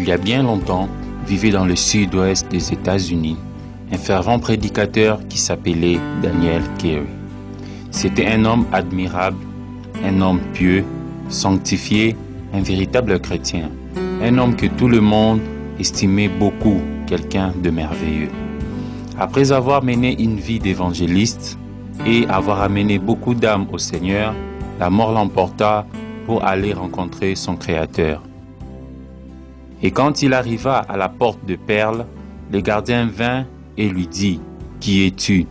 Il y a bien longtemps, vivait dans le sud-ouest des États-Unis un fervent prédicateur qui s'appelait Daniel Carey. C'était un homme admirable, un homme pieux, sanctifié, un véritable chrétien, un homme que tout le monde estimait beaucoup, quelqu'un de merveilleux. Après avoir mené une vie d'évangéliste et avoir amené beaucoup d'âmes au Seigneur, la mort l'emporta pour aller rencontrer son Créateur. Et quand il arriva à la porte de Perle, le gardien vint et lui dit, « Qui es-tu »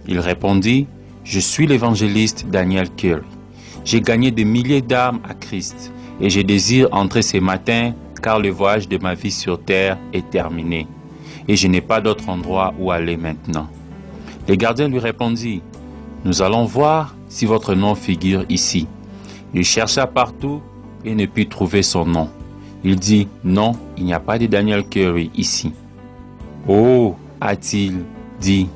Il répondit, « Je suis l'évangéliste Daniel Carey. J'ai gagné des milliers d'âmes à Christ et je désire entrer ce matin car le voyage de ma vie sur terre est terminé et je n'ai pas d'autre endroit où aller maintenant. » Le gardien lui répondit, « Nous allons voir si votre nom figure ici. » Il chercha partout et ne put trouver son nom. Il dit, « Non, il n'y a pas de Daniel Carey ici. » « Oh, a-t-il dit,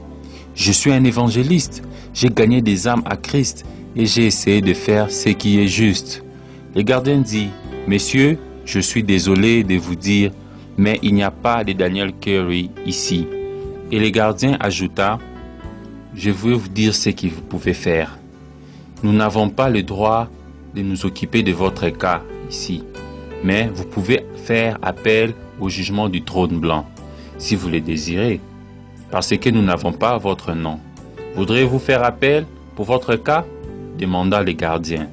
je suis un évangéliste, j'ai gagné des âmes à Christ et j'ai essayé de faire ce qui est juste. » Le gardien dit, « Messieurs, je suis désolé de vous dire, mais il n'y a pas de Daniel Carey ici. » Et le gardien ajouta, « Je veux vous dire ce que vous pouvez faire. Nous n'avons pas le droit de nous occuper de votre cas ici, mais vous pouvez faire appel au jugement du trône blanc, si vous le désirez, parce que nous n'avons pas votre nom. Voudrez-vous faire appel pour votre cas ?» demanda le gardien.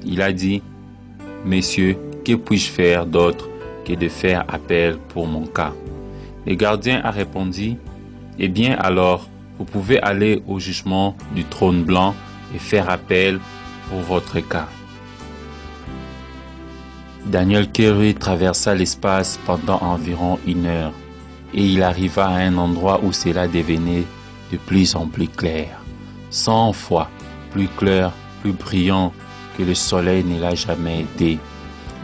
Il a dit, « Messieurs, que puis-je faire d'autre que de faire appel pour mon cas ?» Le gardien a répondu, « Eh bien alors, vous pouvez aller au jugement du trône blanc et faire appel pour votre cas. » Daniel Carey traversa l'espace pendant environ 1 heure et il arriva à un endroit où cela devenait de plus en plus clair, 100 fois plus clair, plus brillant que le soleil ne l'a jamais été.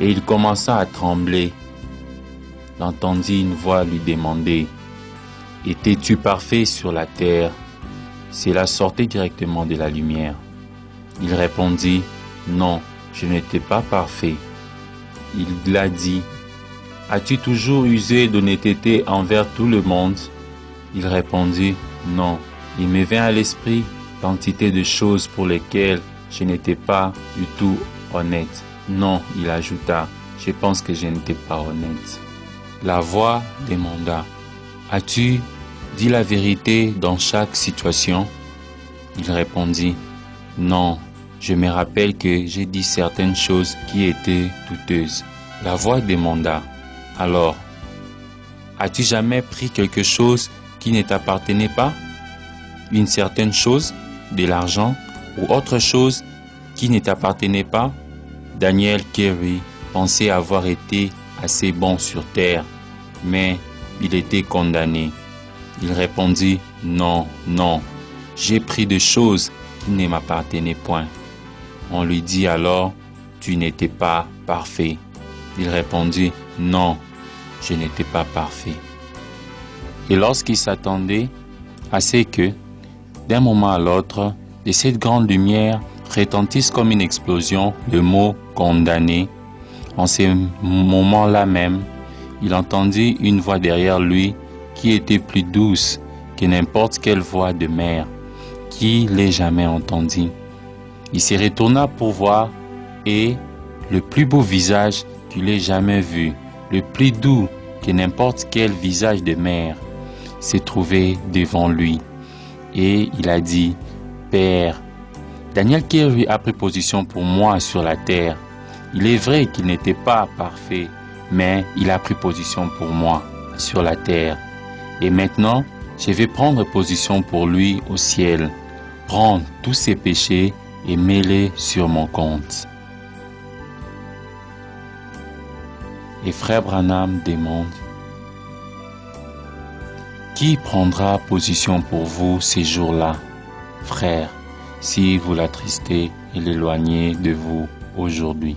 Et il commença à trembler. Il entendit une voix lui demander, « Étais-tu parfait sur la terre ?» Cela sortait directement de la lumière. Il répondit, « Non, je n'étais pas parfait. » Il l'a dit, « As-tu toujours usé d'honnêteté envers tout le monde ?» Il répondit, « Non, il me vint à l'esprit quantité de choses pour lesquelles je n'étais pas du tout honnête. » Non, il ajouta, « Je pense que je n'étais pas honnête. » La voix demanda, « As-tu dit la vérité dans chaque situation ?» Il répondit, « Non, je me rappelle que j'ai dit certaines choses qui étaient douteuses. » La voix demanda, « Alors, as-tu jamais pris quelque chose qui ne t'appartenait pas? Une certaine chose, de l'argent ou autre chose qui ne t'appartenait pas? » Daniel Carey pensait avoir été assez bon sur terre, mais il était condamné. Il répondit, « Non, non, j'ai pris des choses qui ne m'appartenaient point. » On lui dit alors, « Tu n'étais pas parfait. » Il répondit, « Non, je n'étais pas parfait. » Et lorsqu'il s'attendait à ce que, d'un moment à l'autre, de cette grande lumière retentisse comme une explosion le mot « condamné », en ce moment-là même, il entendit une voix derrière lui qui était plus douce que n'importe quelle voix de mère qui l'ait jamais entendue. Il se retourna pour voir et le plus beau visage qu'il ait jamais vu, le plus doux que n'importe quel visage de mère, s'est trouvé devant lui. Et il a dit, « Père, Daniel Carey a pris position pour moi sur la terre. Il est vrai qu'il n'était pas parfait, mais il a pris position pour moi sur la terre. Et maintenant, je vais prendre position pour lui au ciel, prendre tous ses péchés et mêler sur mon compte. » Et Frère Branham demande, « Qui prendra position pour vous ces jours-là, frère, si vous l'attristez et l'éloignez de vous aujourd'hui? »